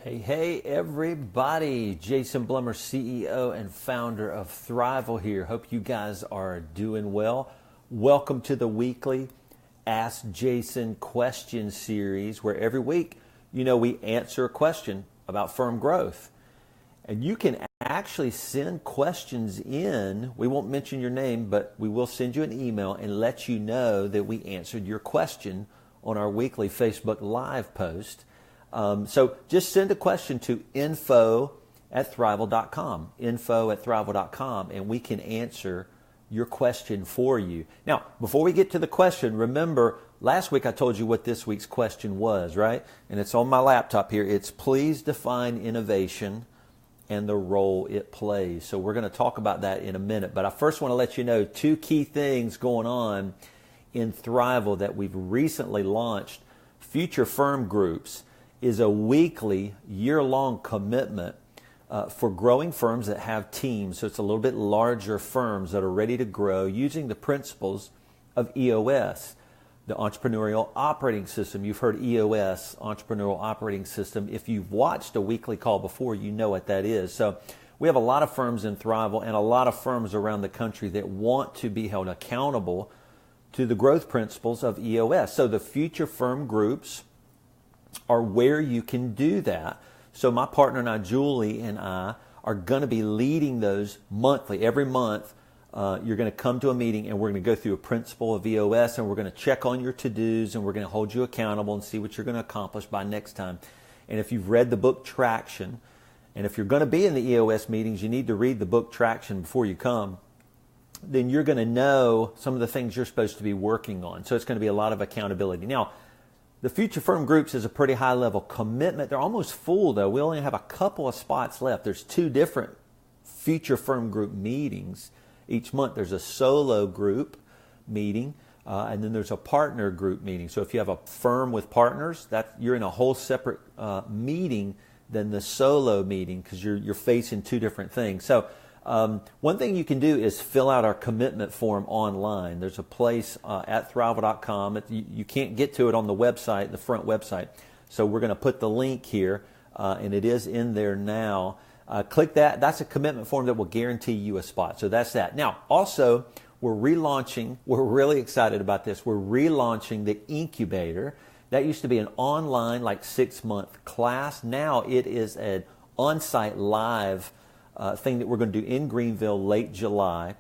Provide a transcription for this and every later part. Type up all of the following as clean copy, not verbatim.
Hey, everybody. Jason Blumer, CEO and founder of Thriveal here. Hope you guys are doing well. Welcome to the weekly Ask Jason question series where every week, we answer a question about firm growth. And you can actually send questions in. We won't mention your name, but we will send you an email and let you know that we answered your question on our weekly Facebook Live post. So just send a question to info@thriveal.com, info@thriveal.com, and we can answer your question for you. Now, before we get to the question, remember, last week I told you what this week's question was, right? And it's on my laptop here. It's please define innovation and the role it plays. So we're going to talk about that in a minute. But I first want to let you know two key things going on in Thriveal that we've recently launched. Future Firm Groups is a weekly, year-long commitment for growing firms that have teams. So it's a little bit larger firms that are ready to grow using the principles of EOS, the Entrepreneurial Operating System. You've heard EOS, Entrepreneurial Operating System. If you've watched a weekly call before, you know what that is. So we have a lot of firms in Thriveal and a lot of firms around the country that want to be held accountable to the growth principles of EOS. So the Future Firm Groups are where you can do that. So my partner and I, Julie and I, are going to be leading those monthly. Every month, you're going to come to a meeting and we're going to go through a principle of EOS and we're going to check on your to-dos and we're going to hold you accountable and see what you're going to accomplish by next time. And if you've read the book Traction, and if you're going to be in the EOS meetings, you need to read the book Traction before you come, then you're going to know some of the things you're supposed to be working on. So it's going to be a lot of accountability. Now, the Future Firm Groups is a pretty high-level commitment. They're almost full, though. We only have a couple of spots left. There's two different Future Firm Group meetings each month. There's a solo group meeting, and then there's a partner group meeting. So if you have a firm with partners, you're in a whole separate meeting than the solo meeting because you're facing two different things. So one thing you can do is fill out our commitment form online. There's a place at Thriveal.com. You can't get to it on the website, the front website. So we're going to put the link here, and it is in there now. Click that. That's a commitment form that will guarantee you a spot. So that's that. Now, also, we're relaunching. We're really excited about this. We're relaunching the incubator. That used to be an online, 6-month class. Now it is an on-site live thing that we're going to do in Greenville late July.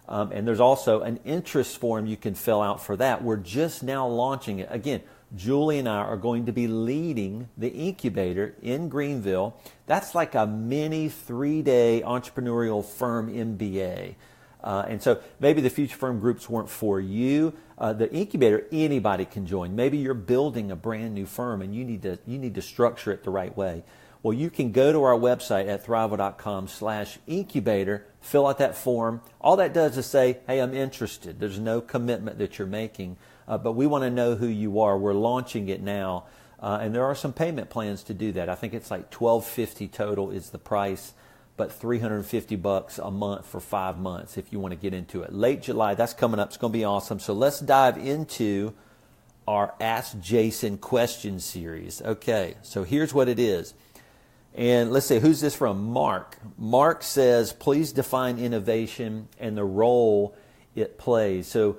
And there's also an interest form you can fill out for that. We're just now launching it. Again, Julie and I are going to be leading the incubator in Greenville. That's like a mini 3-day entrepreneurial firm MBA. And so maybe the Future Firm Groups weren't for you. The incubator, anybody can join. Maybe you're building a brand new firm and you need to structure it the right way. Well, you can go to our website at thriveal.com/incubator, fill out that form. All that does is say, hey, I'm interested. There's no commitment that you're making, but we want to know who you are. We're launching it now, and there are some payment plans to do that. I think it's like $1,250 total is the price, but $350 a month for 5 months if you want to get into it. Late July, that's coming up. It's going to be awesome. So let's dive into our Ask Jason question series. Okay, so here's what it is. And let's see, who's this from? Mark. Mark says, please define innovation and the role it plays. So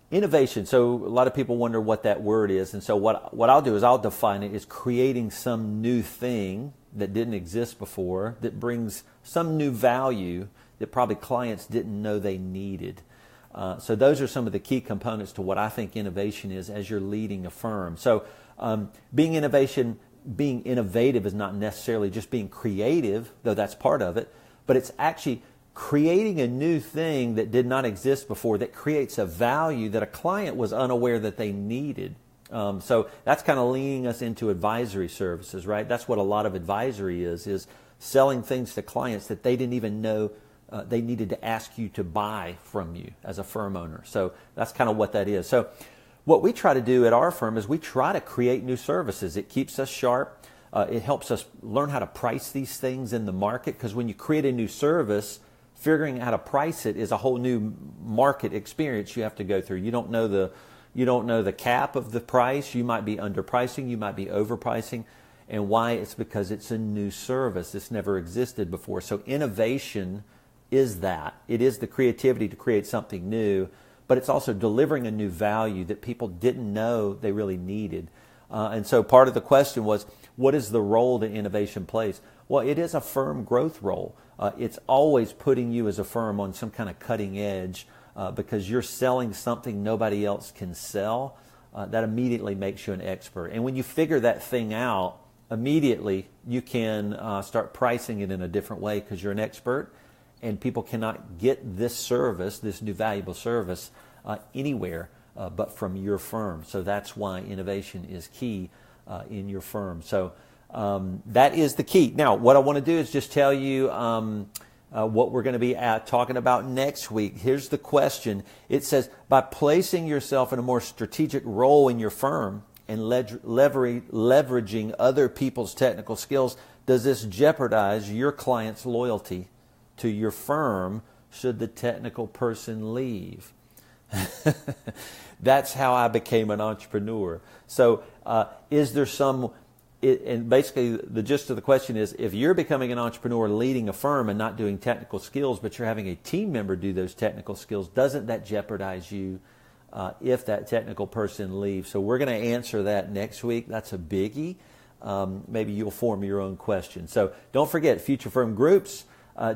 innovation, so a lot of people wonder what that word is. And so what I'll do is I'll define it as creating some new thing that didn't exist before, that brings some new value that probably clients didn't know they needed. So those are some of the key components to what I think innovation is as you're leading a firm. So being innovative is not necessarily just being creative, though that's part of it, but it's actually creating a new thing that did not exist before that creates a value that a client was unaware that they needed. So that's kind of leading us into advisory services, right? That's what a lot of advisory is selling things to clients that they didn't even know they needed to ask you to buy from you as a firm owner. So that's kind of what that is. So what we try to do at our firm is we try to create new services. It keeps us sharp. It helps us learn how to price these things in the market, because when you create a new service, figuring out how to price it is a whole new market experience you have to go through. You don't know the cap of the price. You might be underpricing. You might be overpricing. And why? It's because it's a new service. It's never existed before. So innovation is that. It is the creativity to create something new, but it's also delivering a new value that people didn't know they really needed. And so part of the question was, what is the role that innovation plays? Well, it is a firm growth role. It's always putting you as a firm on some kind of cutting edge because you're selling something nobody else can sell. That immediately makes you an expert. And when you figure that thing out, immediately you can start pricing it in a different way because you're an expert, and people cannot get this service, this new valuable service, anywhere but from your firm. So that's why innovation is key in your firm. So that is the key. Now, what I want to do is just tell you what we're going to be talking about next week. Here's the question. It says, by placing yourself in a more strategic role in your firm and leveraging other people's technical skills, does this jeopardize your client's loyalty to your firm should the technical person leave? That's how I became an entrepreneur. So is there some... and basically, the gist of the question is, if you're becoming an entrepreneur leading a firm and not doing technical skills, but you're having a team member do those technical skills, doesn't that jeopardize you if that technical person leaves? So we're going to answer that next week. That's a biggie. Maybe you'll form your own question. So don't forget, Future Firm Groups.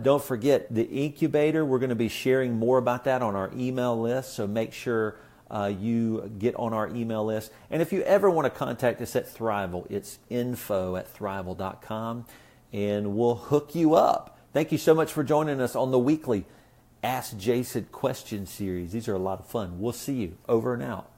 Don't forget the incubator. We're going to be sharing more about that on our email list. So make sure you get on our email list. And if you ever want to contact us at Thriveal, it's info@thriveal.com, and we'll hook you up. Thank you so much for joining us on the weekly Ask Jason question series. These are a lot of fun. We'll see you. Over and out.